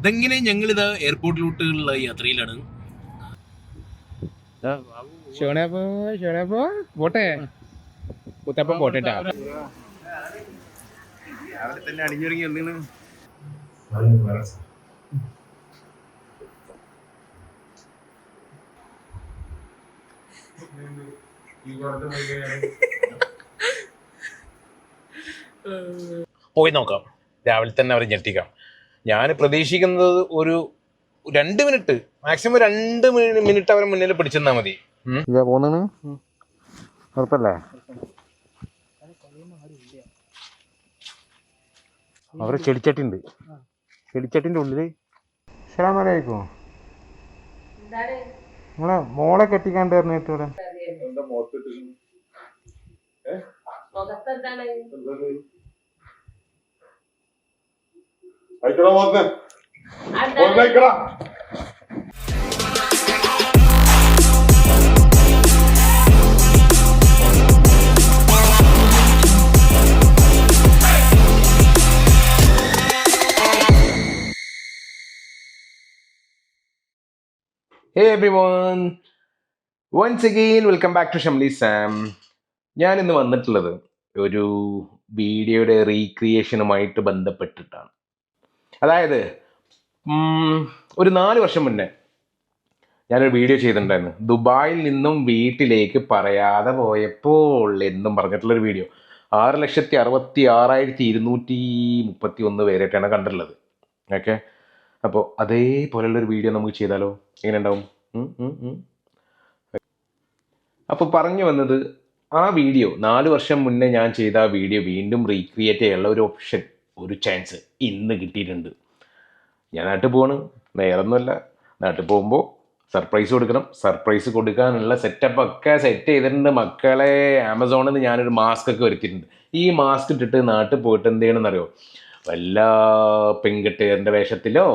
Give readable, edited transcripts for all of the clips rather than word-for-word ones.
ഇതെങ്ങനെ ഞങ്ങളിതാ എയർപോർട്ടിലോട്ടുള്ള യാത്രയിലാണ്. പോട്ടെ കുത്തപ്പം പോട്ടെ. രാവിലെ തന്നെ അടിഞ്ഞൊരുങ്ങി വന്നിന്. പോയി നോക്കാം. രാവിലെ തന്നെ അവരെ ഞെട്ടിക്കാം. ഞാൻ പ്രതീക്ഷിക്കുന്നത് ഒരു 2 മിനിറ്റ്, മാക്സിമം 2 മിനിറ്റ് അവരെ മുന്നിൽ പിടിച്ചെന്നാ മതി. പോന്നാണ് ഉറപ്പല്ലേ? അവരെ ചെടിച്ചട്ടിണ്ട്, ചെടിച്ചട്ടിന്റെ ഉള്ളില്. അസ്സലാമലൈക്കും. നിങ്ങളെ മോളെ കെട്ടിക്കാണ്ട് പറഞ്ഞിട്ട് ഇവിടെ Hey everyone, once again welcome back to Shamli Sam. ഞാൻ ഇന്ന് വന്നിട്ടുള്ളത് ഒരു വീഡിയോയുടെ റീക്രിയേഷനുമായിട്ട് ബന്ധപ്പെട്ടിട്ടാണ്. അതായത് ഒരു 4 വർഷം മുന്നേ ഞാനൊരു വീഡിയോ ചെയ്തിട്ടുണ്ടായിരുന്നു. ദുബായിൽ നിന്നും വീട്ടിലേക്ക് പറയാതെ പോയപ്പോൾ എന്നും പറഞ്ഞിട്ടുള്ളൊരു വീഡിയോ. 6,66,231 പേരായിട്ടാണ് കണ്ടിട്ടുള്ളത്. ഓക്കെ, അപ്പോൾ അതേപോലെയുള്ളൊരു വീഡിയോ നമുക്ക് ചെയ്താലോ? എങ്ങനെ ഉണ്ടാവും? അപ്പോൾ പറഞ്ഞു വന്നത്, ആ വീഡിയോ 4 വർഷം മുന്നേ ഞാൻ ചെയ്ത ആ വീഡിയോ വീണ്ടും റീക്രിയേറ്റ് ചെയ്യാനുള്ള ഒരു ഓപ്ഷൻ, ഒരു ചാൻസ് ഇന്ന് കിട്ടിയിട്ടുണ്ട്. ഞാൻ നാട്ടിൽ പോവാണ്, വേറൊന്നുമല്ല. നാട്ടിൽ പോകുമ്പോൾ സർപ്രൈസ് കൊടുക്കണം. സർപ്രൈസ് കൊടുക്കാനുള്ള സെറ്റപ്പ് ഒക്കെ സെറ്റ് ചെയ്തിട്ടുണ്ട് മക്കളെ. ആമസോണിൽ നിന്ന് ഞാനൊരു മാസ്ക് ഒക്കെ വരുത്തിയിട്ടുണ്ട്. ഈ മാസ്ക് ഇട്ടിട്ട് നാട്ടിൽ പോയിട്ട് എന്ത് ചെയ്യണമെന്നറിയോ? വല്ല പെൺകെട്ടുകാരൻ്റെ വേഷത്തിലോ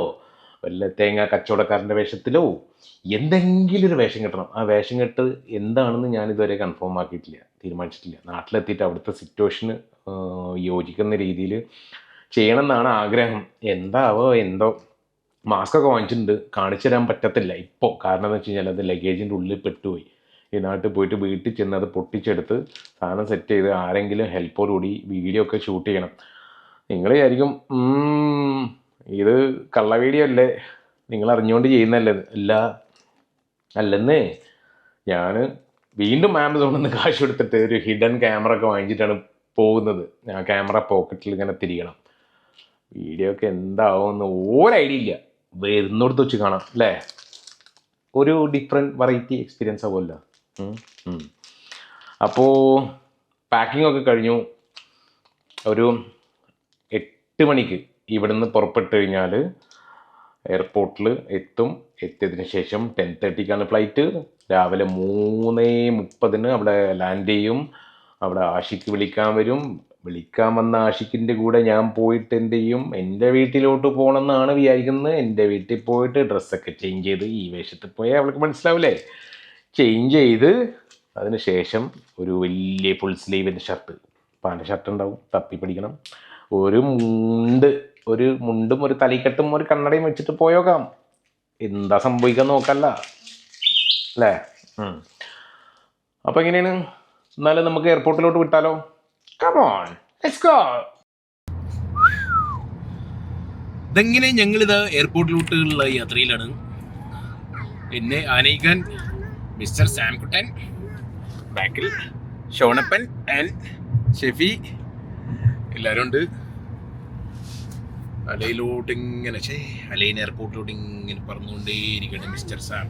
വല്ല തേങ്ങ കച്ചവടക്കാരൻ്റെ വേഷത്തിലോ എന്തെങ്കിലും ഒരു വേഷം കിട്ടണം. ആ വേഷം കെട്ട് എന്താണെന്ന് ഞാനിതുവരെ കൺഫേം ആക്കിയിട്ടില്ല, തീരുമാനിച്ചിട്ടില്ല. നാട്ടിലെത്തിയിട്ട് അവിടുത്തെ സിറ്റുവേഷന് യോജിക്കുന്ന രീതിയിൽ ചെയ്യണം എന്നാണ് ആഗ്രഹം. എന്താവോ എന്തോ. മാസ്കൊക്കെ വാങ്ങിച്ചിട്ടുണ്ട്, കാണിച്ചു തരാൻ പറ്റത്തില്ല ഇപ്പോൾ. കാരണം എന്ന് വെച്ച് കഴിഞ്ഞാൽ അത് ലഗേജിൻ്റെ ഉള്ളിൽ പെട്ടുപോയി. ഈ നാട്ടിൽ പോയിട്ട് വീട്ടിൽ ചെന്ന് അത് പൊട്ടിച്ചെടുത്ത് സാധനം സെറ്റ് ചെയ്ത് ആരെങ്കിലും ഹെൽപ്പോടുകൂടി വീഡിയോ ഒക്കെ ഷൂട്ട് ചെയ്യണം. നിങ്ങൾ വിചാരിക്കും ഇത് കള്ള വീഡിയോ അല്ലേ, നിങ്ങൾ അറിഞ്ഞുകൊണ്ട് ചെയ്യുന്നല്ലേ? അല്ലെന്നേ. ഞാൻ വീണ്ടും ആമസോണിൽ നിന്ന് കാശ് കൊടുത്തിട്ട് ഒരു ഹിഡൻ ക്യാമറ ഒക്കെ വാങ്ങിച്ചിട്ടാണ് പോകുന്നത്. ആ ക്യാമറ പോക്കറ്റിൽ ഇങ്ങനെ തിരിയണം. വീഡിയോ ഒക്കെ എന്താവുമെന്ന് ഒരു ഐഡിയ ഇല്ല. വരുന്നിടത്ത് വെച്ച് കാണാം അല്ലേ? ഒരു ഡിഫറെൻറ്റ് വെറൈറ്റി എക്സ്പീരിയൻസ് ആവുമല്ലോ. അപ്പോൾ പാക്കിംഗ് ഒക്കെ കഴിഞ്ഞു. ഒരു 8 മണിക്ക് ഇവിടുന്ന് പുറപ്പെട്ട് കഴിഞ്ഞാൽ എയർപോർട്ടിൽ എത്തിയതിന് ശേഷം 10:30 ഫ്ലൈറ്റ്. രാവിലെ 3:30 അവിടെ ലാൻഡ് ചെയ്യും. അവിടെ ആഷിക്ക് വിളിക്കാൻ വരും. വിളിക്കാൻ വന്ന ആഷിക്കിൻ്റെ കൂടെ ഞാൻ പോയിട്ട് എന്ത് ചെയ്യും? എൻ്റെ വീട്ടിലോട്ട് പോകണമെന്നാണ് വിചാരിക്കുന്നത്. എൻ്റെ വീട്ടിൽ പോയിട്ട് ഡ്രസ്സൊക്കെ ചേഞ്ച് ചെയ്ത്, ഈ വേഷത്തിൽ പോയാൽ അവൾക്ക് മനസ്സിലാവില്ലേ, ചേഞ്ച് ചെയ്ത് അതിന് ശേഷം ഒരു വലിയ ഫുൾ സ്ലീവിൻ്റെ ഷർട്ട്, പാൻ്റെ ഷർട്ട് ഉണ്ടാവും, തപ്പി പിടിക്കണം. ഒരു മുണ്ടും ഒരു തലക്കെട്ടും ഒരു കണ്ണടയും വെച്ചിട്ട് പോയോക്കാം. എന്താ സംഭവിക്കാൻ നോക്കല്ല അല്ലേ? അപ്പോൾ എങ്ങനെയാണ്? എന്നാലും നമുക്ക് എയർപോർട്ടിലോട്ട് വിട്ടാലോ? Come on, let's go. ഇതെങ്ങനെ ഞങ്ങളിതാ എയർപോർട്ടിലോട്ടുള്ള യാത്രയിലാണ്. എന്നെ ആനയിക്കാൻ മിസ്റ്റർ സാംകുട്ടൻ, ബാക്കിൽ ഷോണപ്പൻ ആൻഡ് ഷെഫി എല്ലാവരും ഉണ്ട്. അലയിലോട്ടിങ്ങനെ അലൈൻ എയർപോർട്ടിലോട്ട് ഇങ്ങനെ പറന്നുകൊണ്ടേയിരിക്കണം മിസ്റ്റർ സാം.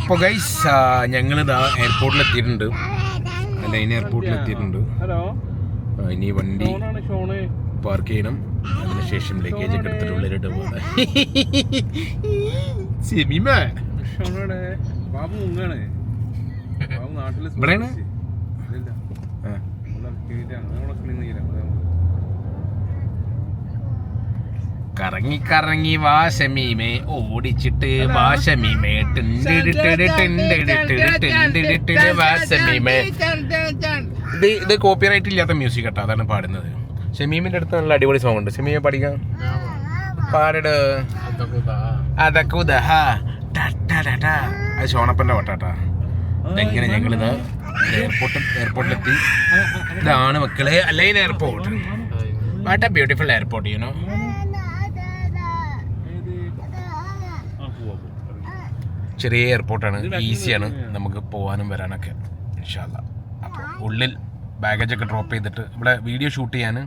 അപ്പോൾ ഗൈസ്, ഞങ്ങളിതാ എയർപോർട്ടിലെത്തിയിട്ടുണ്ട്. അലൈൻ എയർപോർട്ടിലെത്തിയിട്ടുണ്ട്. ഇനി വണ്ടി പാർക്ക് ചെയ്യണം. അതിനുശേഷം ലഗേജ് ഒക്കെ എടുത്തിട്ട് ഉള്ളിലിട്ട് പോകാം. ഇവിടെയാണ്. കറങ്ങി കറങ്ങി വാശമീമേ ഓടിച്ചിട്ട് വാശമീമേ വാശമീമേ. ഇത് കോപ്പിറൈറ്റ് ഇല്ലാത്ത മ്യൂസിക് കേട്ടോ, അതാണ് പാടുന്നത്. ഷമീമിന്റെ അടുത്ത് നല്ല അടിപൊളി സോങ് ഉണ്ട്. ഷമീമെ പഠിക്കാം, പാടട്. അതൊക്കെ അത് ഷോണപ്പന്റെ പാട്ടാട്ടാ. ഇതെങ്ങനെ ഞങ്ങളിത് എയർപോർട്ടിലെത്തി. ഇതാണ് മക്കളെ Al Ain airport. What a beautiful airport, you know. ചെറിയ എയർപോർട്ടാണ്, ഈസിയാണ് നമുക്ക് പോകാനും വരാനൊക്കെ ഇൻഷാ അല്ലാ. അപ്പോൾ ഉള്ളിൽ ബാഗേജൊക്കെ ഡ്രോപ്പ് ചെയ്തിട്ട് ഇവിടെ വീഡിയോ ഷൂട്ട് ചെയ്യാൻ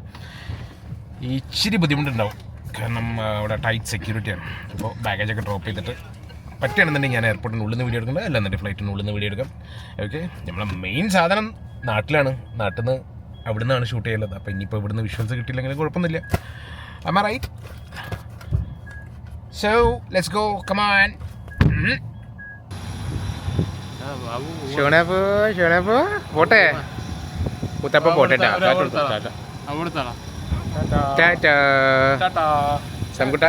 ഇച്ചിരി ബുദ്ധിമുട്ടുണ്ടാവും, കാരണം അവിടെ ടൈറ്റ് സെക്യൂരിറ്റിയാണ്. അപ്പോൾ ബാഗേജൊക്കെ ഡ്രോപ്പ് ചെയ്തിട്ട് പറ്റുകയാണെന്നുണ്ടെങ്കിൽ ഞാൻ എയർപോർട്ടിന് ഉള്ളിൽ നിന്ന് വീഡിയോ എടുക്കുന്നത്, അല്ലാന്നുണ്ടെങ്കിൽ ഫ്ലൈറ്റിന് ഉള്ളിൽ നിന്ന് വീഡിയോ എടുക്കാം. ഓക്കെ, നമ്മളെ മെയിൻ സാധനം നാട്ടിലാണ്, നാട്ടിൽ നിന്ന് അവിടെ നിന്നാണ് ഷൂട്ട് ചെയ്യുന്നത്. അപ്പോൾ ഇനിയിപ്പോൾ ഇവിടുന്ന് വിഷ്വൽസ് കിട്ടിയില്ലെങ്കിൽ കുഴപ്പമൊന്നുമില്ല. Am I right? So let's go, come on. ഷോണപ്പോ പോട്ടെ, മുത്തപ്പ പോട്ടെ. സംകുട്ട,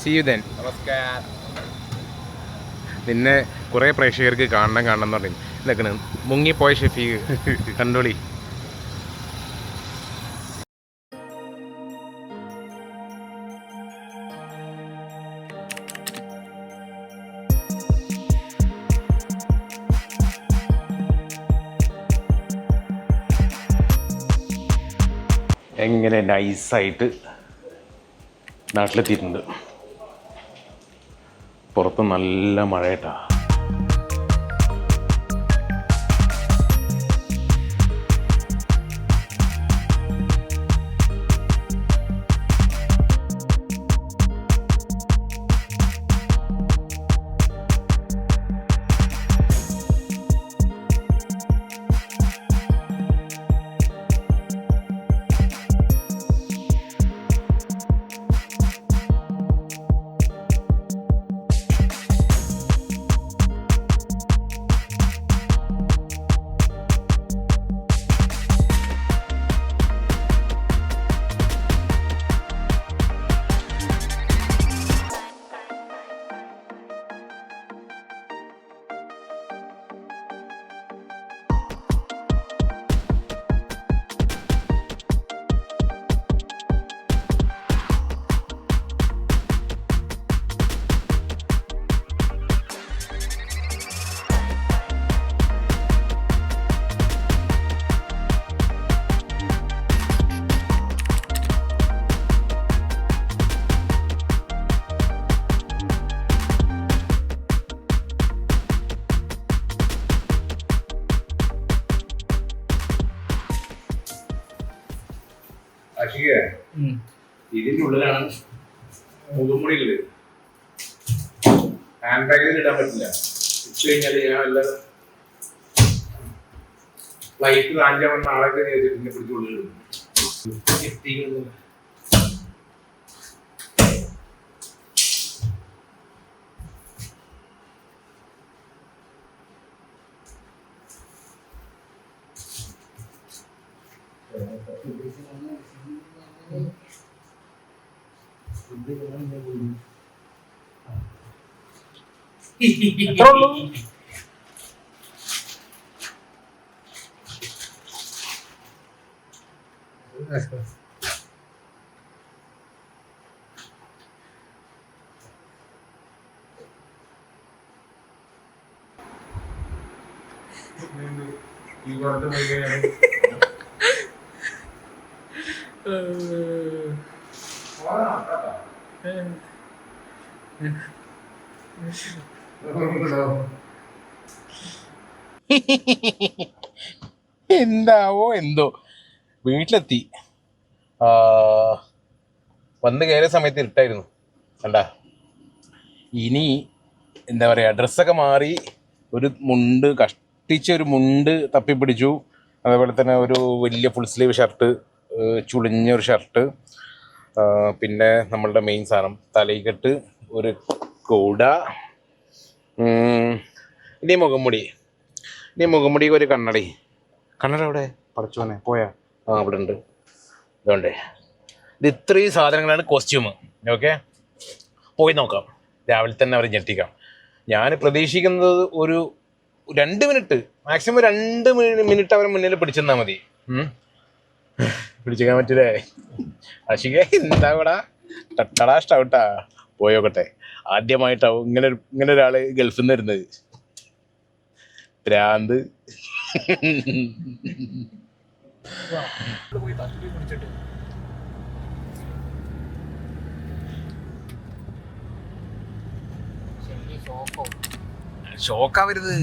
see you then. നിന്നെ കുറേ പ്രേക്ഷകർക്ക് കാണണം എന്ന് പറഞ്ഞു. ഇതൊക്കെ മുങ്ങിപ്പോയ ഷെഫീഖ് കണ്ടോളി. എങ്ങനെ നൈസായിട്ട് നാട്ടിലെത്തിയിട്ടുണ്ട്. പുറത്ത് നല്ല മഴയായിട്ടാ. ഇതിന്റെ ഉള്ളിലാണ് മുഖംമൂടിയുള്ളത്. ഹാൻഡ് ബാഗിൽ ഇടാൻ പറ്റില്ല. ഇട്ട് കഴിഞ്ഞാൽ ഞാൻ വല്ല ഫ്ലൈറ്റ് കാഞ്ചാൻ വന്ന ആളൊക്കെ പിന്നെ പിടിച്ചുകൊള്ളിടും. എന്താവോ എന്തോ വീട്ടിലെത്തി. വന്ന് കയറിയ സമയത്ത് ഇരുട്ടായിരുന്നു കണ്ടാ. ഇനി എന്താ പറയാ, ഡ്രസ്സൊക്കെ മാറി ഒരു മുണ്ട് കഷ്ടിച്ചൊരു മുണ്ട് തപ്പിപ്പിടിച്ചു. അതേപോലെ തന്നെ ഒരു വലിയ ഫുൾ സ്ലീവ് ഷർട്ട്, ചുളിഞ്ഞൊരു ഷർട്ട്, പിന്നെ നമ്മളുടെ മെയിൻ സാധനം തലയിക്കെട്ട്, ഒരു കൂട, ഇനി മുഖംമുടിക്ക് ഒരു കണ്ണട. എവിടെ പടച്ചോനെ പോയാ? അവിടെ ഉണ്ട്. ഇതുകൊണ്ടേ ഇത് ഇത്രയും സാധനങ്ങളാണ് കോസ്റ്റ്യൂം. ഓക്കെ, പോയി നോക്കാം. രാവിലെ തന്നെ അവരെ ഞെട്ടിക്കാം. ഞാൻ പ്രതീക്ഷിക്കുന്നത് ഒരു 2 മിനിറ്റ്, മാക്സിമം 2 മിനിറ്റ് അവരെ മുന്നിൽ പിടിച്ചെന്നാൽ മതി. പിടിച്ചേക്കാൻ പറ്റൂലേ? അശിക എന്താ കൂടാ ടട്ടടാ സ്റ്റൗട്ടാ. പോയോക്കട്ടെ. ആദ്യമായിട്ടാവും ഇങ്ങനെ ഒരാള് ഗൾഫിൽ നിന്ന് വരുന്നത്. ഭ്രാന്ത്. ഷോക്കാവരുത്,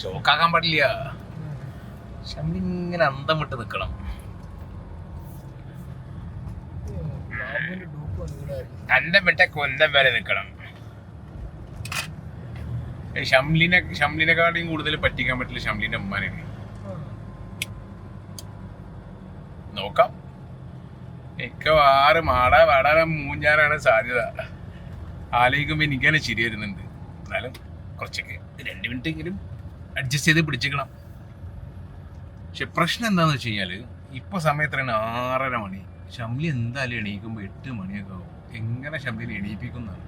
ഷോക്കാക്കാൻ പാടില്ല. ഇങ്ങനെ അന്തം വിട്ട് നിക്കണം. അന്തം വിട്ട കൊന്തം വരെ നിക്കണം. ഷംലിനെക്കാളും കൂടുതൽ പറ്റിക്കാൻ പറ്റില്ല ഷംലിന്റെ ഉമ്മാനെ. നോക്കാം. മിക്കവാറും വാടാൻ മൂഞ്ഞാറാണ് സാധ്യത. ആലോചിക്കുമ്പോ എനിക്കന്നെ ശരി വരുന്നുണ്ട്. എന്നാലും കുറച്ചൊക്കെ 2 മിനിറ്റ് എങ്കിലും അഡ്ജസ്റ്റ് ചെയ്ത് പിടിച്ചിക്കണം. പക്ഷെ പ്രശ്നം എന്താന്ന് വെച്ച് കഴിഞ്ഞാല് ഇപ്പൊ സമയത്താണ് 6:30 മണി. ഷംലി എന്തായാലും എണീക്കുമ്പോ 8 മണിയൊക്കെ ആവും. എങ്ങനെ ഷംലിനെ എണീപ്പിക്കുന്നതാണ്.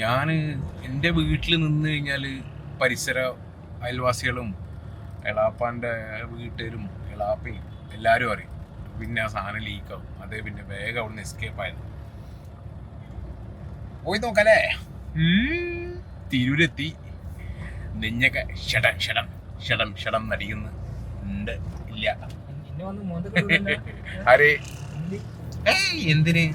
ഞാൻ എൻ്റെ വീട്ടിൽ നിന്ന് കഴിഞ്ഞാൽ പരിസര അയൽവാസികളും എളാപ്പാൻ്റെ വീട്ടുകാരും എളാപ്പയും എല്ലാവരും അറിയും. പിന്നെ ആ സാധനം ലീക്കാവും. അതേ പിന്നെ വേഗം അവിടെ നിന്ന് എസ്കേപ്പ് ആയത്. പോയി നോക്കല്ലേ. തിരൂരെത്തി. നെഞ്ഞൊക്കെ ഷടം ഷടം ഷടം ഷടം നടിക്കുന്നു. ഉണ്ട് ഇല്ല. ആരെ എന്തിന്?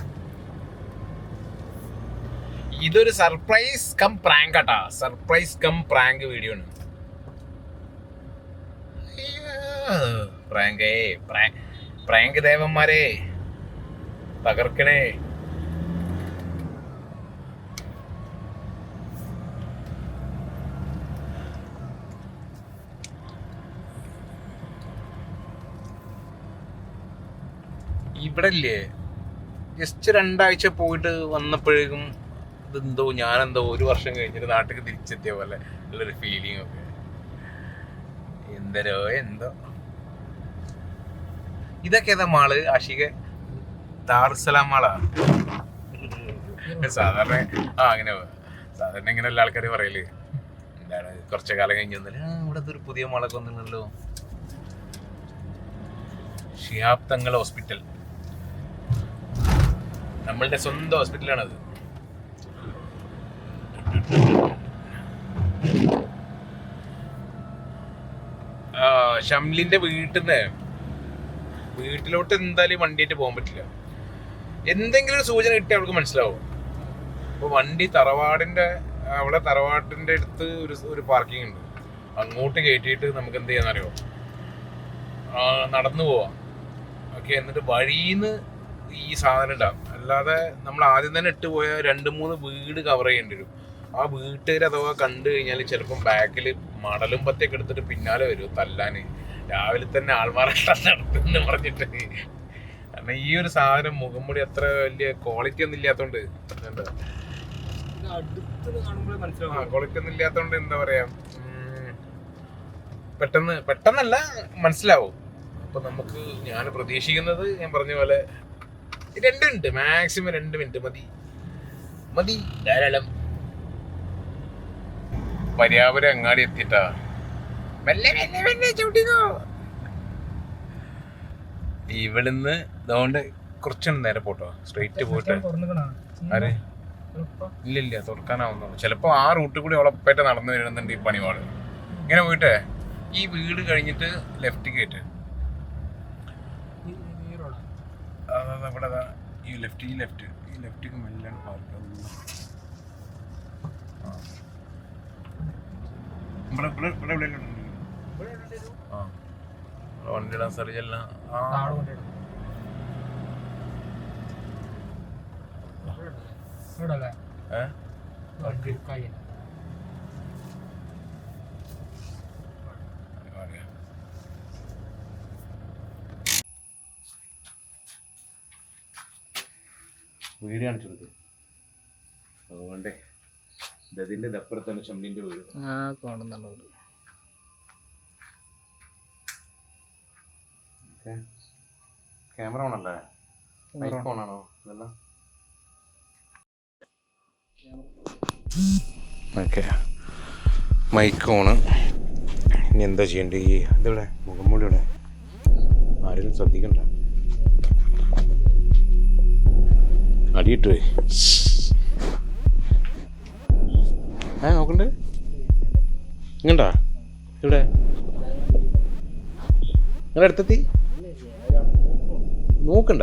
ഇതൊരു സർപ്രൈസ് കം പ്രാങ്ക് കേട്ടാ. സർപ്രൈസ് കം പ്രാങ്ക് വീഡിയോ ആണ്. പ്രാങ്ക് ദേവന്മാരെ തകർക്കണേ. ഇവിടെ ഇല്ലേ ജസ്റ്റ് 2 ആഴ്ച പോയിട്ട് വന്നപ്പോഴേക്കും ഇതെന്തോ ഞാനെന്തോ 1 വർഷം കഴിഞ്ഞിട്ട് നാട്ടിൽ തിരിച്ചെത്തിയ പോലെ ഉള്ളൊരു ഫീലിംഗ് ഒക്കെ. എന്തോ ഇതൊക്കെ ഏതാ മാള് ആഷിക? ദാറുസലാം മാളാ സാധാരണ. അങ്ങനെ സാധാരണ ഇങ്ങനെയുള്ള ആൾക്കാർ പറയല് എന്താണ് കുറച്ചു കാലം കഴിഞ്ഞ് വന്നാല് ഇവിടത്തെ ഒരു പുതിയ മാളൊക്കെ വന്നിട്ടുണ്ടല്ലോ. ഷിഹാബ് തങ്ങൾ ഹോസ്പിറ്റൽ, നമ്മളുടെ സ്വന്തം ഹോസ്പിറ്റലാണത്. ഷംലിന്റെ വീട്ടിലോട്ട് എന്തായാലും വണ്ടിയായിട്ട് പോകാൻ പറ്റില്ല. എന്തെങ്കിലും ഒരു സൂചന കിട്ടി അവൾക്ക് മനസ്സിലാവും. അപ്പൊ വണ്ടി അവിടെ തറവാടിന്റെ അടുത്ത് ഒരു പാർക്കിംഗ് ഉണ്ട്. അങ്ങോട്ട് കയറ്റിയിട്ട് നമുക്ക് എന്ത് ചെയ്യാന്നറിയോ, നടന്നു പോവാം. ഓക്കെ, എന്നിട്ട് വഴിന്ന് ഈ സാധനം ഇടാം. അല്ലാതെ നമ്മൾ ആദ്യം തന്നെ ഇട്ട് പോയ 2-3 വീട് കവർ ചെയ്യേണ്ടി വരും. ആ വീട്ടുകാർ അഥവാ കണ്ടു കഴിഞ്ഞാൽ ചിലപ്പം ബാക്കിൽ മടലും പത്തിയൊക്കെ എടുത്തിട്ട് പിന്നാലെ വരും തല്ലാന്. രാവിലെ തന്നെ ആൾമാറാട്ടം നടത്തുന്ന് പറഞ്ഞിട്ട്. കാരണം ഈ ഒരു സാധനം മുഖംമൂടി അത്ര വലിയ ക്വാളിറ്റി ഒന്നും ഇല്ലാത്തോണ്ട്, ക്വാളിറ്റി ഒന്നും ഇല്ലാത്തോണ്ട് എന്താ പറയാ, പെട്ടെന്നല്ല മനസ്സിലാവും. അപ്പൊ നമുക്ക് ഞാൻ പ്രതീക്ഷിക്കുന്നത് ഞാൻ പറഞ്ഞ പോലെ 2 മിനിറ്റ്, മാക്സിമം 2 മിനിറ്റ് മതി ധാരാളം. പര്യാപുരം അങ്ങാടി എത്തിട്ടാ മെല്ലെ ചവിട്ടിക്കോ. ഇവിടുന്ന് അതുകൊണ്ട് കുറച്ചൊന്നും നേരെ പോട്ടോ, സ്ട്രെയിറ്റ് പോയിട്ട്. ആരെ ഇല്ല തുറക്കാനാവുന്നുള്ളൂ. ചിലപ്പോ ആ റൂട്ടിൽ കൂടി ഉളപ്പായിട്ട് നടന്നു വരുന്നുണ്ട് ഈ പണിവാള്. ഇങ്ങനെ പോയിട്ടേ ഈ വീട് കഴിഞ്ഞിട്ട് ലെഫ്റ്റ് കയറ്റ്. ഇവിടെ ഈ ലെഫ്റ്റ് മെല്ലാണ് പാർക്ക്. വണ്ടി ഇടാൻ സ്ഥലം. വീട് കാണിച്ചു കൊടുത്തു. അതുകൊണ്ടേ ഇതിന്റെ അപ്പുറത്താണ് ഷംലിന്റെ വീട്. കാണുന്നുണ്ട്. ക്യാമറ ഓണല്ലേ? ഐഫോണാണോ ഇതെല്ലാം? ഓക്കെ, മൈക്കോണ്. ഇനി എന്താ ചെയ്യേണ്ടത്? ഈ ഇതിവിടെ മുഖംമൂടി ഇവിടെ ആരെങ്കിലും ശ്രദ്ധിക്കണ്ട. അടിയിട്ട് നോക്കണ്ട് ഇങ്ങണ്ടാ ഇവിടെ നിങ്ങളുടെ അടുത്തെത്തി നോക്കണ്ട.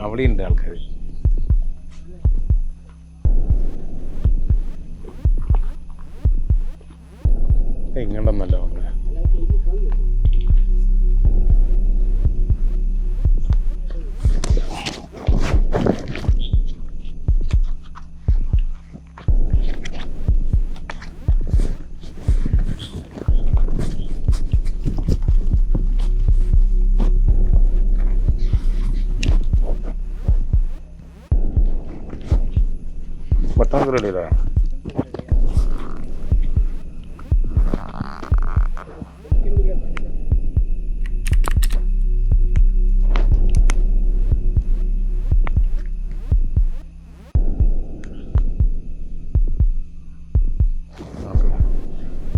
അവിടെ ഉണ്ട് ആൾക്കാർ. ഇങ്ങോട്ടൊന്നല്ല വന്നത്. പെട്ടെന്ന് റെഡിയല്ലേ?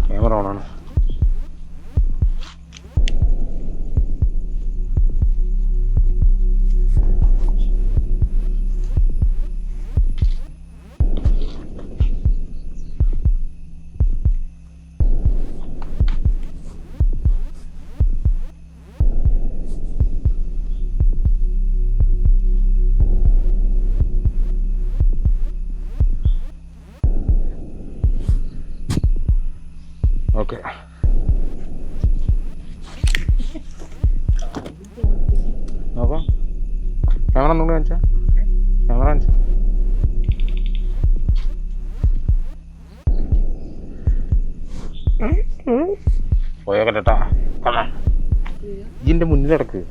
ക്യാമറ ഓണാണ്. ഓക്കെ, നോക്കാം. ക്യാമറ ഒന്നുകൂടി കാണിച്ചാ, ക്യാമറ കാണിച്ച. പോയോക്കട്ടാ, ഇതിൻ്റെ മുന്നിലിടക്ക്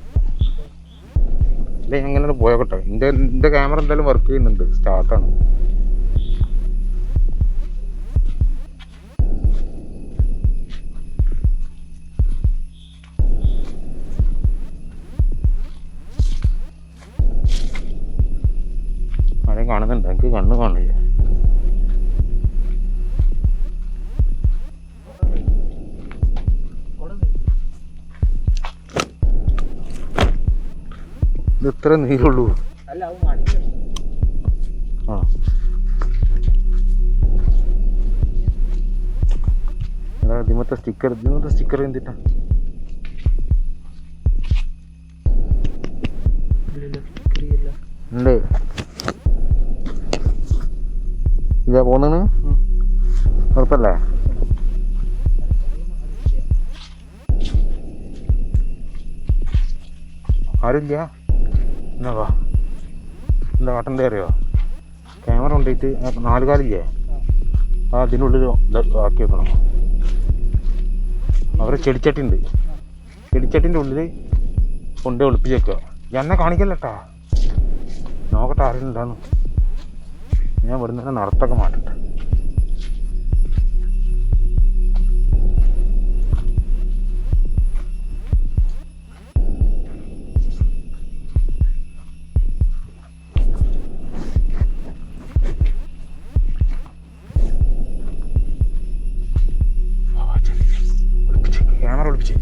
അല്ലേ? അങ്ങനെ പോയോക്കട്ടെ. എൻ്റെ ക്യാമറ എന്തായാലും വർക്ക് ചെയ്യുന്നുണ്ട്, സ്റ്റാർട്ടാണ്. ആരെയും കാണുന്നുണ്ട്? എനിക്ക് കണ്ണ് കാണില്ല. ഇത് ഇത്ര നീരുള്ളൂ. ആ, ഇതിമത്തെ സ്റ്റിക്കർ എന്തിട്ടാ? ഉണ്ട്. ഇതാ പോന്നാണ്, ഉറപ്പല്ലേ? ആരുമില്ല. എന്നാ വാ, എന്താ കാട്ടണ്ടേ അറിയോ? ക്യാമറ കൊണ്ടിട്ട് 4 കാലില്ലേ, അതിനുള്ളിൽ ആക്കി വെക്കണം. അവരെ ചെടിച്ചട്ടിണ്ട്, ചെടിച്ചട്ടിൻ്റെ ഉള്ളിൽ കൊണ്ട് ഒളിപ്പിച്ച് വെക്കുക. എന്നെ കാണിക്കല്ലേട്ടാ, നോക്കട്ടെ ആരെങ്കിലും ഉണ്ടാന്ന്. ഞാൻ ഇവിടെ നിന്ന് നടത്തൊക്കെ മാറ്റട്ടെ. ക്യാമറ ഒളിപ്പിച്ച്.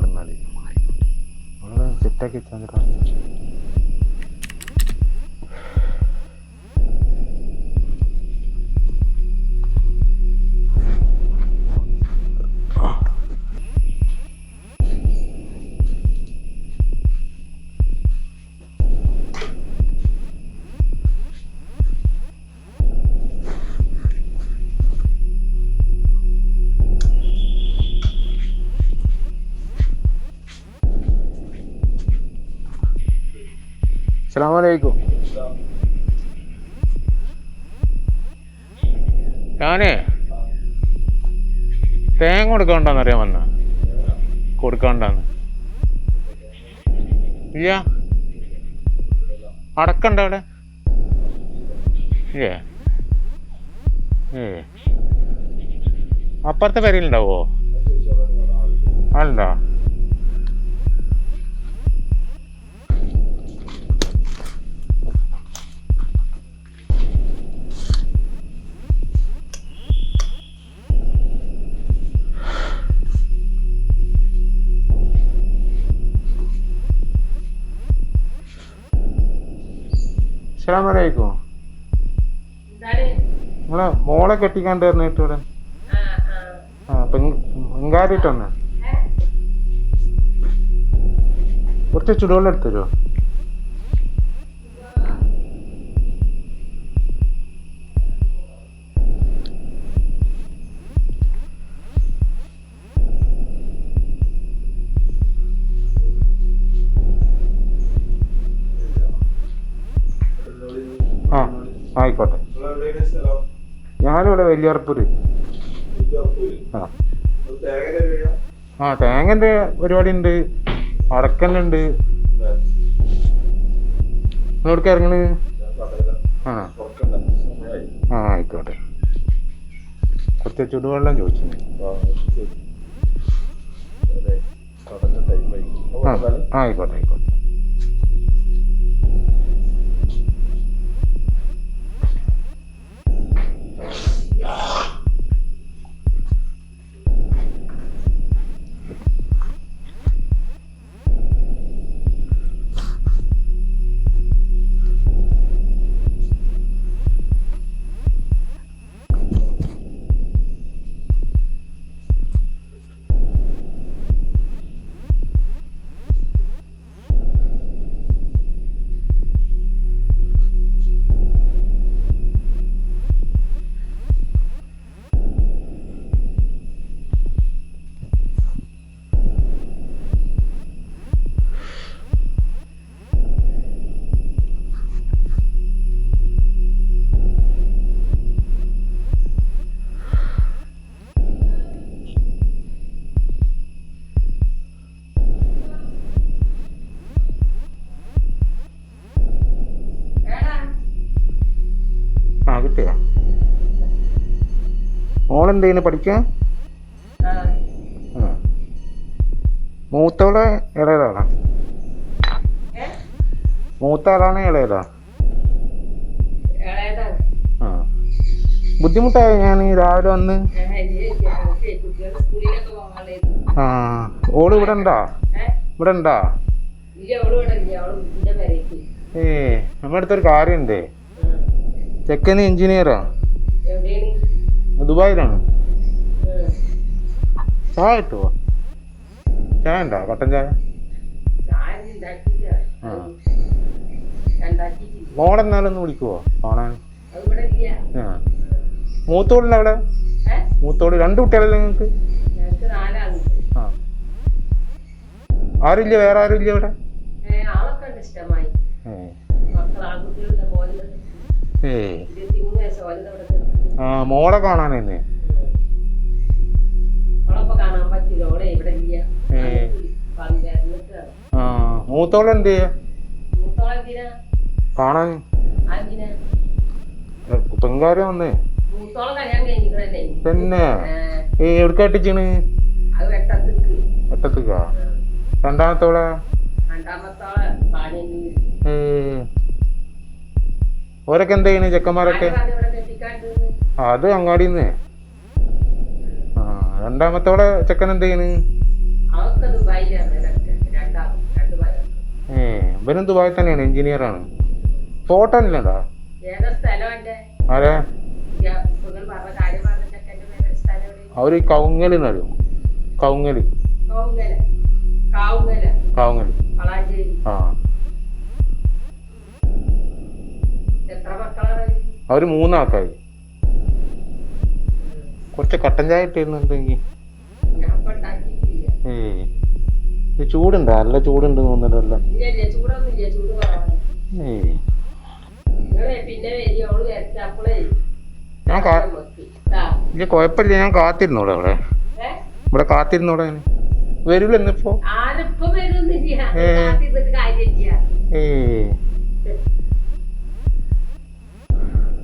അവിടെ നിന്നാല് നമ്മള് സെറ്റാക്കി വെച്ചാൽ അസ്സലാമലൈക്കും. ഞാനേ തേങ്ങ കൊടുക്കാണ്ടാന്ന് അറിയാൻ വന്ന കൊടുക്കാണ്ടാന്ന് ഇല്ല അടക്കണ്ട അവിടെ ഇല്ലേ അപ്പുറത്തെ പെരയിലുണ്ടാവോ? അല്ല അസ്സലാമലൈക്കും. നിങ്ങളെ മോളെ കെട്ടിക്കാണ്ട് പറഞ്ഞിട്ട് ഇവിടെ പെങ്കാരിട്ടൊന്ന് കുറച്ച് ചുടുവെള്ളം എടുത്തു തരുമോ? ആ ആയിക്കോട്ടെ. ഞാനിവിടെ വലിയറപ്പൂര്. ആ തേങ്ങൻ്റെ പരിപാടി ഉണ്ട്, അടക്കല്ലുണ്ട്. നിങ്ങളെവിടേക്ക് ഇറങ്ങണ്? ആ ആ ആയിക്കോട്ടെ. കുറച്ച് ചുടുവെള്ളം ചോദിച്ചു. ആ ആയിക്കോട്ടെ ആയിക്കോട്ടെ. ആ കിട്ടിയോ? മോളെന്ത് ചെയ്യുന്നു? പഠിക്കാൻ? മൂത്തോളെ ഇളയതാണോ? മൂത്ത ആളാണ് ഇളയതാ? ആ ബുദ്ധിമുട്ടായോ ഞാൻ രാവിലെ വന്ന്? ആ ഓള് ഇവിടെ ഉണ്ടാ? ഇവിടെ ഉണ്ടാ? നമ്മുടെ അടുത്തൊരു കാര്യമുണ്ട്. ചെക്കന് എഞ്ചിനീയറാ, ദുബായിലാണ്. ചായ കിട്ടുമോ? ചായ ഉണ്ടോ? കട്ടൻ ചായ? ആ മോളെന്നാലും ഒന്ന് വിളിക്കുവോ കാണാൻ? ആ മൂത്തോളിൻ്റെ അവിടെ? മൂത്തോള് രണ്ട് കുട്ടികളല്ലേ നിങ്ങൾക്ക്? ആ ആരുമില്ല? വേറെ ആരും ഇല്ല ഇവിടെ? ആ മോളെ കാണാനെന്നെ. ആ മൂത്തോളെന്ത് ചെയ്യാ കാണാൻ? പെങ്കാര വന്നേ തന്നെ? എവിടെ കെട്ടിച്ചാണ്? വെട്ടത്തിക്കാ? രണ്ടാമത്തോളെ? ഓരൊക്കെ എന്താ ചെയ്യണ് ചെക്കന്മാരൊക്കെ? അത് അങ്ങാടിന്ന്. ആ രണ്ടാമത്തോടെ ചെക്കൻ എന്ത് ചെയ്യണ്? അതൊക്കെ ദുബായിലാണ് രണ്ടാളും 2 പേരും. ഇവനും ദുബായി തന്നെയാണ്, എഞ്ചിനീയറാണ്. ഫോട്ടോ ഇല്ലടാ. ഏതാ സ്ഥലം എൻ്റെ ആരെ? നിങ്ങൾ പറഞ്ഞ കാര്യം പറഞ്ഞ ചെക്കൻ്റെ പേര് സ്ഥലം എവിടെ? അവര് കൗങ്ങല് എന്നറിയോ? കൗങ്ങല് കാവുങ്ങല് വളാഞ്ചേരി. ആ, എത്ര മക്കളാണ്? അവര് 3 ആൾക്കാര്. കുറച്ച് കട്ടൻ ചായ ഇട്ടിരുന്നുണ്ടെങ്കിൽ. ഞാൻ ഇപ്പൊ ഉണ്ടാക്കിയിട്ടില്ല. ഇത് ചൂടുണ്ടോ? നല്ല ചൂടുണ്ട് തോന്നുന്നല്ലോ. ഇല്ല ചൂടൊന്നുമില്ല, ചൂട് കുറവാണ്. നിങ്ങളെ പിന്നെ വരി അവള് വരച്ച അപ്പോളേ ഞാൻ ഇല്ല കുഴപ്പമില്ല, ഞാൻ കാത്തിരുന്നോടെ അവിടെ. ഇവിടെ കാത്തിരുന്നോടെ. വരൂല ഇന്നിപ്പോ? ആരിപ്പം വരുന്നില്ല, കാത്തിരുന്നിട്ട് കാര്യമില്ല.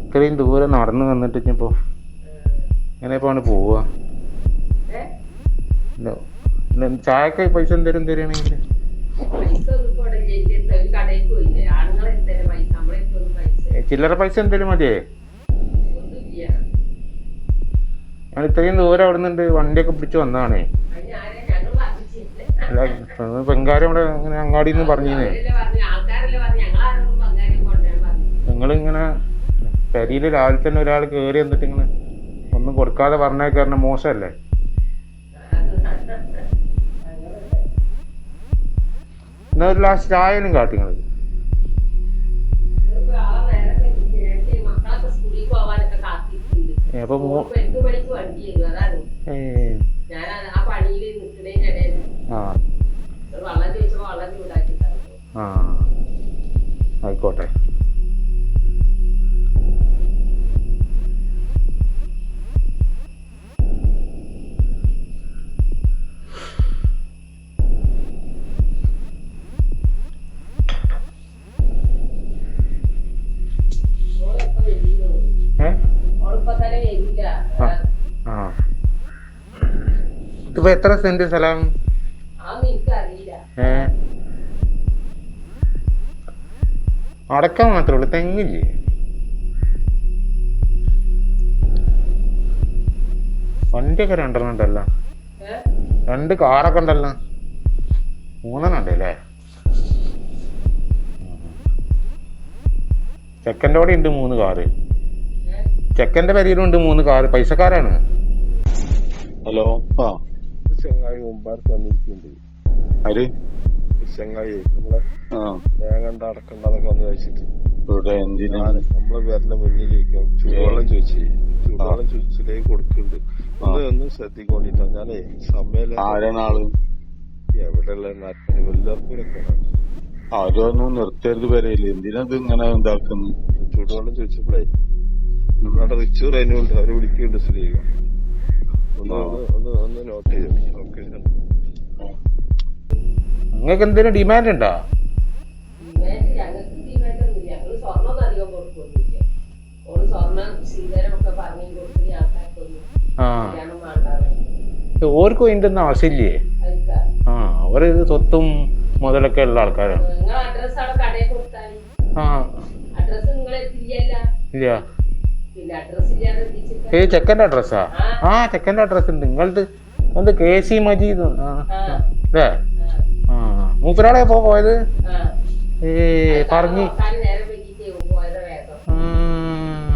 ഇത്രയും ദൂരം നടന്നു വന്നിട്ട് ഇനിയിപ്പോ എങ്ങനെയപ്പോ പോവാ? ചായക്ക് പൈസ എന്തേലും തരുകയാണെങ്കിൽ. പൈസ ഒന്നും ഇപ്പൊ ഇവിടെ ഇല്ല. ഒരു കടയിൽ പോയില്ലേ, ആണുങ്ങളെ എന്തേലും പൈസ, നമ്മളെ ഒന്നും പൈസ ചില്ലറ പൈസ എന്തേലും മതിയേ? ഒന്നുമില്ല. ഞാൻ ഇത്രയും ദൂരം അവിടെ നിന്നുണ്ട് വണ്ടിയൊക്കെ പിടിച്ച് വന്നതാണേ. ഞങ്ങൾ പറഞ്ഞിട്ടില്ലേ, അല്ല പെങ്കാരം ഇവിടെ അങ്ങനെ അങ്ങാടി നിന്ന് പറഞ്ഞേ. ആൾക്കാരല്ലേ പറഞ്ഞു, ഞങ്ങളാരോടും പങ്കാളിയും കൊണ്ടുവരാൻ പറഞ്ഞു. നിങ്ങളിങ്ങനെ പെരിയിൽ രാവിലെ തന്നെ ഒരാൾ കയറി എന്നിട്ട് ഇങ്ങനെ ഒന്നും കൊടുക്കാതെ പറഞ്ഞേക്കാരണം മോശമല്ലേ? എന്നാ ഒരു ഗ്ലാസ് ചായനും കാട്ടി നിങ്ങൾ. മക്കളൊക്കെ സ്കൂളിൽ പോവാനൊക്കെ കാത്തിട്ടുണ്ട്. അപ്പൊ 8 മണിക്ക് വണ്ടി വരും, അതാണ് ഞാൻ ആ പണിയിൽ നിൽക്കുന്നതിനിടയിൽ വെള്ളം ചോദിച്ചപ്പോ വെള്ളം ചൂടാക്കി തന്നു. ആയിക്കോട്ടെ. ഇതിപ്പോ എത്ര സെന്റ് സ്ഥലം? അടക്കാൻ മാത്രമേ ഉള്ളൂ, തെങ്ങില്ലേ? വണ്ടിയൊക്കെ 2 ഉണ്ടല്ലോ, 2 കാറൊക്കെ ഉണ്ടല്ലോ, 3 ഉണ്ടല്ലേ? ചെക്കൻ്റെ കൂടെ ഉണ്ട് 3 കാറ്. ചെക്കൻ്റെ പേരിലുണ്ട് 3 കാറ്. പൈസക്കാരാണ്. ഹലോ. ചങ്ങായി മുമ്പാർക്ക് വന്നിരിക്കുന്നുണ്ട്. ആര്? ചങ്ങായി നമ്മളെ തേങ്ങണ്ട അടക്കണ്ടെന്നൊക്കെ വന്ന് കഴിച്ചിട്ട് നമ്മളെ പേരിന്റെ മുന്നിലിരിക്കും. ചൂടുവെള്ളം ചോദിച്ചേ, ചൂടുവെള്ളം ചോദിച്ചിലേക്ക് കൊടുക്കുന്നുണ്ട്. ഒന്ന് ശ്രദ്ധിക്കൊണ്ടിട്ടോ. ഞാനേ ആരാണ് എവിടെയുള്ള വെല്ലൂർപ്പൂരൊക്കെയാണ്. അവരൊന്നും നിർത്തരുത് വരെയില്ല. എന്തിനത് ഇങ്ങനെ ഇതാക്കുന്നു? ചൂടുവെള്ളം ചോദിച്ചപ്പോഴേ നമ്മുടെ റിച്ചു റെനുണ്ട്, അവര് വിളിക്കുന്നുണ്ട്. സ്ത്രീക ഒന്ന് നോട്ട് ചെയ്തു. ഓക്കെ. നിങ്ങൾക്ക് എന്തെങ്കിലും ഡിമാൻഡ് ഉണ്ടോ? ഞങ്ങൾക്ക് ഡിമാൻഡ് ഒന്നുമില്ല. ഞങ്ങള് സ്വർണ്ണം അധികം കൊടുക്കൊന്നുമില്ല. ഓള് സ്വർണ്ണം ശ്രീധരമൊക്കെ പറഞ്ഞു കൊടുക്കുന്ന ആൾക്കാർക്കൊന്നും വേണ്ടാറ്. ഓർക്കും ഇതിന്റെ ഒന്നും ആവശ്യമില്ലേ? അവര് സ്വത്തും മുതലൊക്കെ ഉള്ള ആൾക്കാരാണ്. നിങ്ങൾ അഡ്രസ് അവിടെ കടയിൽ കൊടുത്താൽ അഡ്രസ് നിങ്ങൾ എത്തില്ല. ഇല്ല, പിന്നെ അഡ്രസ് ഇല്ലാതെ എത്തിച്ചിട്ട് ചെക്കൻ്റെ അഡ്രസ്സാ? ചെക്കൻ്റെ അഡ്രസ് ഉണ്ട്. നിങ്ങളത് എന്ത് KC മജീദ് അല്ലേ? മൂപ്പരാളെ പോയത്? പറഞ്ഞ്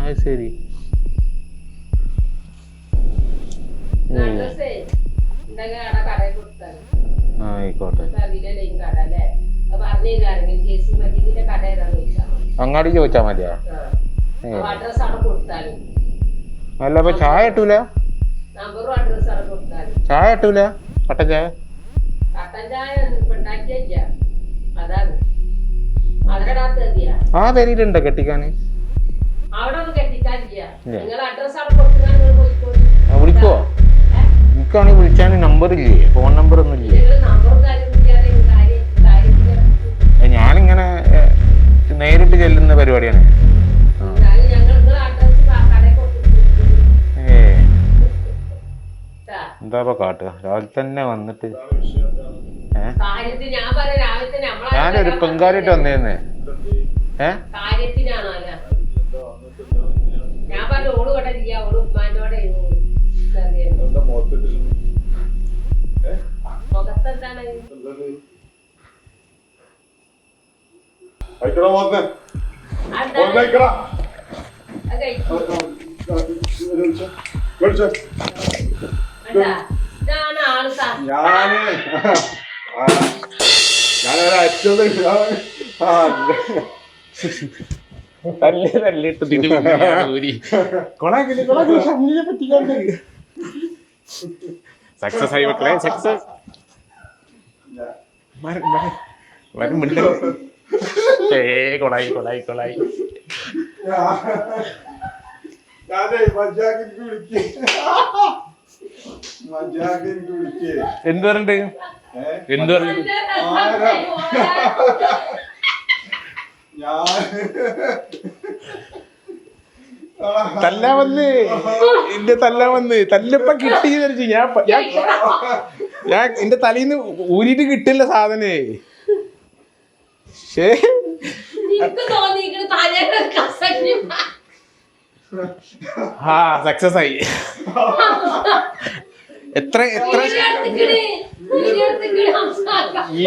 അത് ശരി. ആയിക്കോട്ടെ. അങ്ങാടി ചോദിച്ചാ മതിയാ? അല്ല അപ്പൊ ചായ കിട്ടൂല? ചായ കിട്ടൂല? കട്ടൻ ചായ? പേരിലുണ്ടോ കെട്ടിക്കാന്? വിളിക്കോ? എനിക്കാണെങ്കിൽ വിളിച്ചാൽ നമ്പർ ഇല്ലേ? ഫോൺ നമ്പർ ഒന്നും ഇല്ലേ? ഞാനിങ്ങനെ നേരിട്ട് ചെല്ലുന്ന പരിപാടിയാണ്. എന്താ കാട്ടുക? രാവിലെ തന്നെ വന്നിട്ട് ഞാനൊരു പെങ്കാലിട്ട് വന്നേന്ന്. മുഖത്തെന്താണ് കഴിക്കടാ മോനെ. അതാണ് കഴിക്കടാ. അത് കഴിക്കും. വിളിച്ചോ. കണ്ടാ? ഇതാണ് ആള് ഞാനൊരു അച്ഛൻ തല്ലിട്ട് സക്സസ് ആയി മക്കളെ സക്സസ് കൊളായി കൊളായി കൊളായി ഞാനേ മജാക്ക് വിളിക്കേ എന്ത് പറഞ്ഞിട്ട് എന്ത് പറഞ്ഞു തല്ലാ വന്ന് എന്റെ തല്ലാ വന്ന് തല്ലിപ്പ കിട്ടി വിചാരിച്ചു ഞാൻ എന്റെ തലയിന്ന് ഊരിട്ട് കിട്ടില്ല സാധനേ ആ സക്സസ് ആയി എത്ര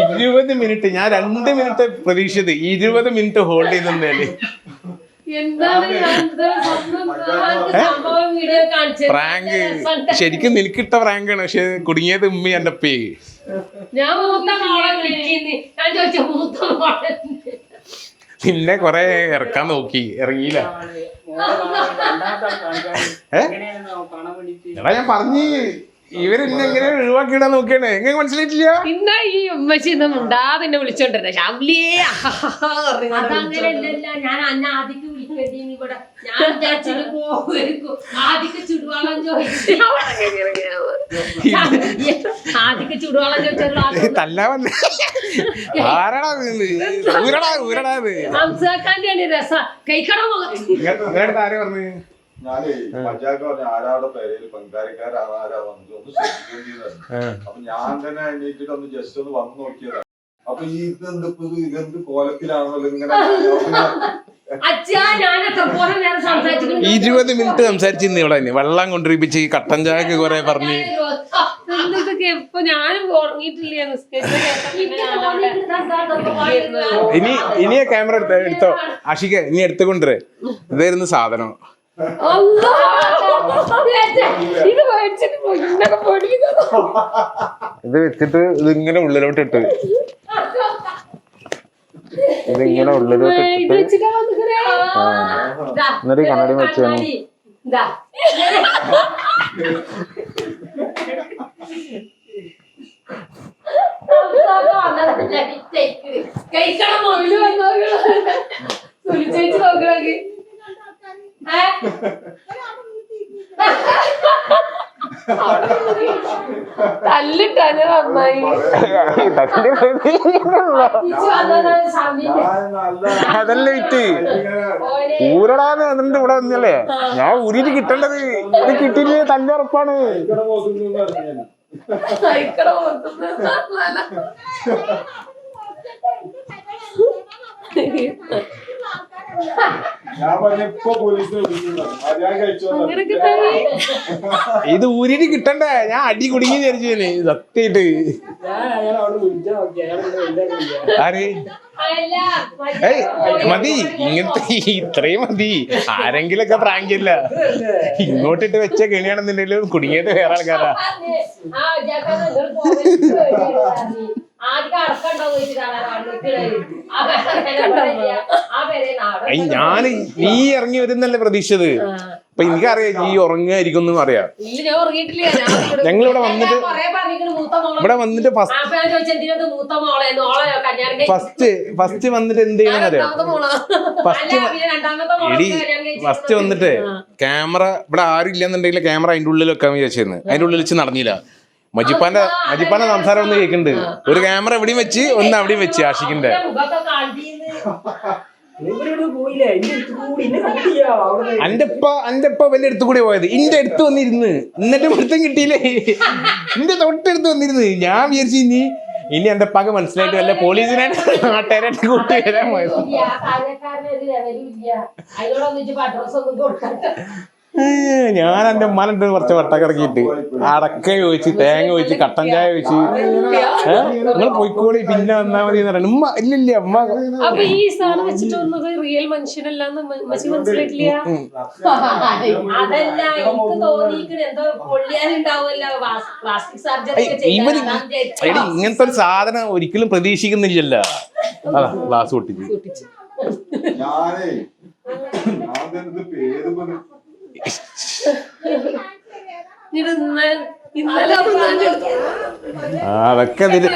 20 മിനിറ്റ് ഞാൻ 2 മിനിറ്റ് പ്രതീക്ഷിച്ചത് 20 മിനിറ്റ് ഹോൾഡ് ചെയ്തല്ലേ പ്രാങ്ക് ശരിക്കും നിനക്കിട്ട പ്രാങ്കാണ് പക്ഷെ കുടുങ്ങിയത് ഉമ്മി എന്റെ പേ പിന്നെ കൊറേ ഇറക്കാൻ നോക്കി ഇറങ്ങിയില്ല എടാ ഞാൻ പറഞ്ഞു ഇവരെന്നെ എങ്ങനെ ഒഴിവാക്കിയിടാൻ നോക്കിയാണ് എങ്ങനെ മനസ്സിലായിട്ടില്ല ഇന്ന ഈ ഉമ്മച്ചി ഇന്ന് മുണ്ടാതെ എന്നെ വിളിച്ചോണ്ടിരുന്നെ ഷാംലിയേ അതങ്ങനെയല്ല ഞാൻ അന്നെ ആദ്യക്ക് വിളിക്കേണ്ടി ഇവിടെ ഞാൻ വിചാരിച്ചിട്ട് പോകുമായിരിക്കും ആദ്യക്ക് ചുടുവെള്ളം ചോദിച്ചു ആദ്യക്ക് ചുടുവെള്ളം ചോദിച്ചു തല്ലാ വന്ന് ആരാടാ ഊരടാ ഹംസാക്കാന്റെയാണ് രസം കഴിക്കണം അങ്ങനെ ആരെ പറഞ്ഞു ഞാനേ മജാക്ക് പറഞ്ഞ ആരാടെ പേരേല് പങ്കാളിക്കാരാ വന്നത് ഒന്ന് ശ്രദ്ധിക്കേണ്ടിയതാണ്. അപ്പൊ ഞാൻ തന്നെ എണീറ്റിട്ട് ഒന്ന് ജസ്റ്റ് ഒന്ന് വന്നു നോക്കിയതാണ്. അപ്പൊ ഈ ഇതെന്ത് കോലത്തിലാണല്ലോ ഇങ്ങനെ 20 മിനിറ്റ് സംസാരിച്ചിരുന്നു ഇവിടെ തന്നെ വെള്ളം കൊണ്ടിരിപ്പിച്ച് കട്ടൻ ചായക്ക് കൊറേ പറഞ്ഞ് ഞാനും ഉറങ്ങിയിട്ടില്ല ഇനി ക്യാമറ എടുത്തോ ആഷിക ഇനി എടുത്തുകൊണ്ടേ ഇതായിരുന്നു സാധനം ഇത് വെച്ചിട്ട് ഇതിങ്ങനെ ഉള്ളിലോട്ട് ഇട്ട് ഇതിങ്ങനെ ഉള്ളിലോട്ട് എന്നിട്ട് കണ്ണാടി വെച്ച് തല്ലിട്ടാണ് നന്നായി അതല്ല വിറ്റ് ഊരടാന്ന് വന്നിട്ട് ഇവിടെ വന്നല്ലേ ഞാൻ ഊരിട്ട് കിട്ടേണ്ടത് ഇത് കിട്ടിയില്ലേ തല്ലുറപ്പാണ് ഇത് ഊരിട്ട് കിട്ടണ്ടേ ഞാൻ അടി കുടുങ്ങി വിചാരിച്ചേനെ സത്യായിട്ട് ആര് മതി ഇങ്ങനത്തെ ഇത്രയും മതി ആരെങ്കിലൊക്കെ പ്രാങ്കില്ല ഇങ്ങോട്ടിട്ട് വെച്ച കെണിയാണെന്നുണ്ടെങ്കിലും കുടുങ്ങിയത് വേറെ ആൾക്കാരാ ഞാന് നീ ഇറങ്ങി വരുന്നല്ലേ പ്രതീക്ഷിച്ചത് അപ്പൊ എനിക്കറിയാം നീ ഉറങ്ങായിരിക്കും എന്നും അറിയാം ഞങ്ങളിവിടെ വന്നിട്ട് ഫസ്റ്റ് വന്നിട്ട് എന്ത് ചെയ്യണമെന്ന് അറിയാം ഫസ്റ്റ് വന്നിട്ട് ക്യാമറ ഇവിടെ ആരും ഇല്ലെന്നുണ്ടെങ്കിൽ ക്യാമറ അതിന്റെ ഉള്ളിൽ വെക്കാൻ വിചാരിച്ചിരുന്നു അതിന്റെ ഉള്ളിൽ വെച്ച് നടന്നില്ല മജിപ്പാന്റെ സംസാരം ഒന്ന് കേൾക്കുന്നുണ്ട് ഒരു ക്യാമറ എവിടെയും വെച്ച് ഒന്ന് അവിടെയും വെച്ച് ആഷിക്കിന്റെ അന്റെ ഉപ്പ വലിയ അടുത്ത് കൂടി പോയത് ഇന്റെ അടുത്ത് വന്നിരുന്ന് എന്നിട്ട് പിടുത്തം കിട്ടിയില്ലേ ഇന്റെ തൊട്ടടുത്ത് വന്നിരുന്ന് ഞാൻ വിചാരിച്ചു ഇനി എന്റെ ഉപ്പാക്ക് മനസ്സിലായിട്ട് വല്ല പോലീസിനായിട്ട് നാട്ടുകാരായിട്ട് കൂട്ടി വരാൻ പോയത് ഞാൻ എൻ്റെ ഉമ്മാനുണ്ട് കുറച്ച് വട്ടൊക്കെ ഇറക്കിയിട്ട് അടക്ക ചോദിച്ച് തേങ്ങ ചോദിച്ച് കട്ടൻ ചായ ചോദിച്ച് നിങ്ങൾ പോയിക്കോളി പിന്നെ വന്നാൽ മതി എന്ന് പറഞ്ഞു. ഉമ്മ ഇല്ലില്ല ഉമ്മ അപ്പൊ ഈ സാധനം വെച്ചിട്ട് വന്നത് റിയൽ മനുഷ്യനല്ലാന്ന് മനസ്സിലായിട്ടില്ല. അതല്ല എനിക്ക് തോന്നിയിരിക്കണ എന്തോ പൊള്ളിയാനുണ്ടാവുമല്ലോ പ്ലാസ്റ്റിക് സർജറി ഇവര് എടി ഇങ്ങനത്തെ ഒരു സാധനം ഒരിക്കലും പ്രതീക്ഷിക്കുന്നില്ലല്ലോ. അതാ ഗ്ലാസ് പൊട്ടിച്ച് ഞാനേ ഞാൻ തന്നെ പേര് പറഞ്ഞു ഇന്നലെ അതൊക്കെ ഇതില്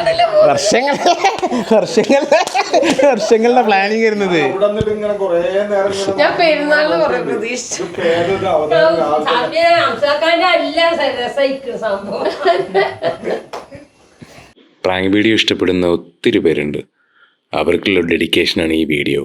വർഷങ്ങളുടെ പ്ലാനിങ് വരുന്നത്. ഇവിടെ വന്നിട്ട് ഇങ്ങനെ കൊറേ നേരം ഇങ്ങനെ ഞാൻ പെരുന്നാളിന് കുറെ പ്രതീക്ഷിച്ചു. പേരൊരു അവതാരം അല്ല രസയിക്കും സംഭവം. പ്രാങ്ക് വീഡിയോ ഇഷ്ടപ്പെടുന്ന ഒത്തിരി പേരുണ്ട്. അവർക്കുള്ള ഡെഡിക്കേഷനാണ് ഈ വീഡിയോ.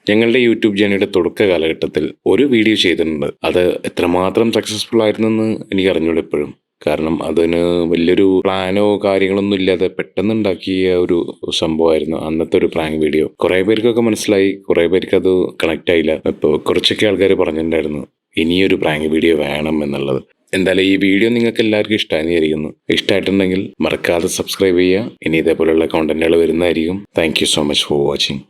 ഞങ്ങളുടെ യൂട്യൂബ് ചാനലിൻ്റെ തുടക്ക കാലഘട്ടത്തിൽ ഒരു വീഡിയോ ചെയ്തിട്ടുണ്ട്. അത് എത്രമാത്രം സക്സസ്ഫുൾ ആയിരുന്നെന്ന് എനിക്ക് അറിഞ്ഞൂടെ ഇപ്പോഴും. കാരണം അതിന് വലിയൊരു പ്ലാനോ കാര്യങ്ങളൊന്നും ഇല്ലാതെ പെട്ടെന്ന് ഉണ്ടാക്കിയ ഒരു സംഭവമായിരുന്നു അന്നത്തെ ഒരു പ്രാങ്ക് വീഡിയോ. കുറേ പേർക്കൊക്കെ മനസ്സിലായി, കുറേ പേർക്ക് അത് കണക്റ്റ് ആയില്ല. ഇപ്പോൾ കുറച്ചൊക്കെ ആൾക്കാർ പറഞ്ഞിട്ടുണ്ടായിരുന്നു ഇനിയൊരു പ്രാങ്ക് വീഡിയോ വേണം എന്നുള്ളത്. എന്തായാലും ഈ വീഡിയോ നിങ്ങൾക്ക് എല്ലാവർക്കും ഇഷ്ടമായിരിക്കുന്നു. ഇഷ്ടമായിട്ടുണ്ടെങ്കിൽ മറക്കാതെ സബ്സ്ക്രൈബ് ചെയ്യുക. ഇനി ഇതേപോലെയുള്ള കോണ്ടന്റുകൾ വരുന്നതായിരിക്കും. Thank you so much for watching.